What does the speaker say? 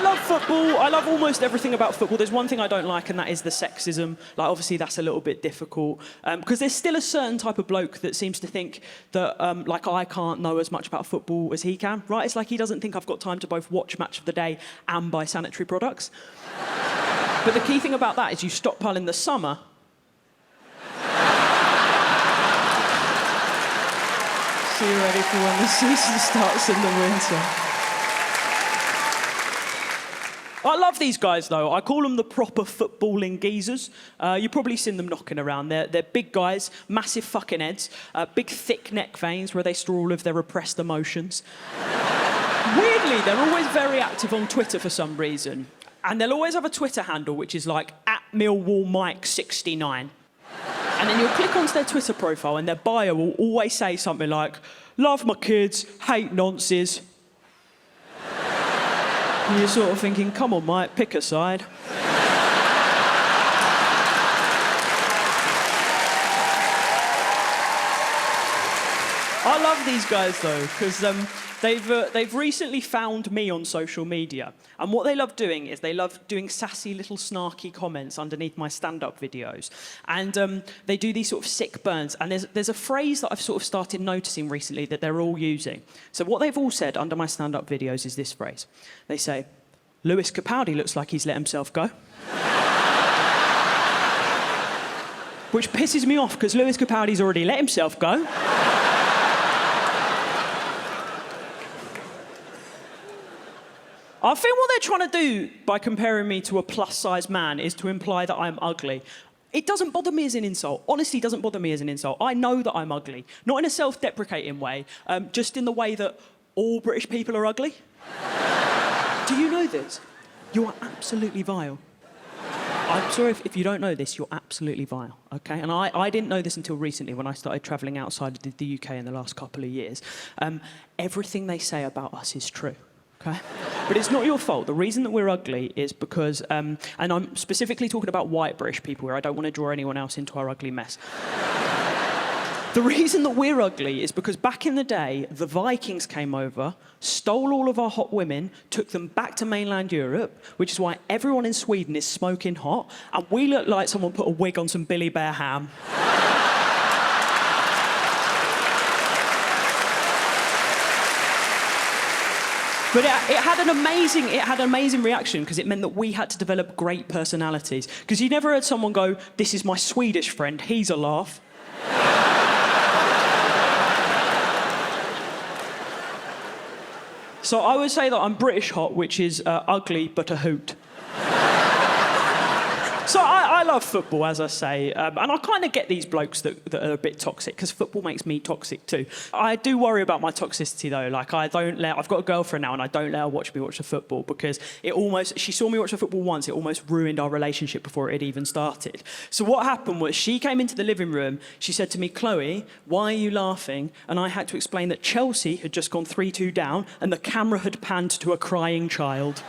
I love football. I love almost everything about football. There's one thing I don't like, and that is the sexism. Like, obviously, that's a little bit difficult. Because there's still a certain type of bloke that seems to think that, like, I can't know as much about football as he can, right? It's like he doesn't think I've got time to both watch Match of the Day and buy sanitary products. But the key thing about that is you stockpile in the summer. So you're ready for when the season starts in the winter. I love these guys, though. I call them the proper footballing geezers. You've probably seen them knocking around. They're big guys, massive fucking heads, big thick neck veins where they store all of their repressed emotions. Weirdly, they're always very active on Twitter for some reason. And they'll always have a Twitter handle which is like @MillwallMike69. And then you'll click onto their Twitter profile and their bio will always say something like, "Love my kids, hate nonces." And you're sort of thinking, come on, Mike, pick a side. I love these guys, though, because they've recently found me on social media. And what they love doing is they love doing sassy little snarky comments underneath my stand-up videos. And they do these sort of sick burns. And there's a phrase that I've sort of started noticing recently that they're all using. So what they've all said under my stand-up videos is this phrase. They say, "Lewis Capaldi looks like he's let himself go." Which pisses me off, because Lewis Capaldi's already let himself go. I think what they're trying to do by comparing me to a plus-sized man is to imply that I'm ugly. It doesn't bother me as an insult. Honestly, it doesn't bother me as an insult. I know that I'm ugly. Not in a self-deprecating way, just in the way that all British people are ugly. Do you know this? You are absolutely vile. I'm sorry if you don't know this, you're absolutely vile, OK? And I didn't know this until recently when I started travelling outside of the UK in the last couple of years. Everything they say about us is true. Okay? But it's not your fault. The reason that we're ugly is because, and I'm specifically talking about white British people here, I don't want to draw anyone else into our ugly mess. The reason that we're ugly is because back in the day, the Vikings came over, stole all of our hot women, took them back to mainland Europe, which is why everyone in Sweden is smoking hot, and we look like someone put a wig on some Billy Bear ham. But it had an amazing reaction, because it meant that we had to develop great personalities. Because you never heard someone go, "This is my Swedish friend, he's a laugh." So I would say that I'm British hot, which is ugly but a hoot. So I love football, as I say, and I kind of get these blokes that are a bit toxic, because football makes me toxic too. I do worry about my toxicity, though. Like, I've got a girlfriend now, and I don't let her watch me watch the football, because she saw me watch the football once, it almost ruined our relationship before it even started. So what happened was, she came into the living room, she said to me, "Chloe, why are you laughing?" And I had to explain that Chelsea had just gone 3-2 down, and the camera had panned to a crying child.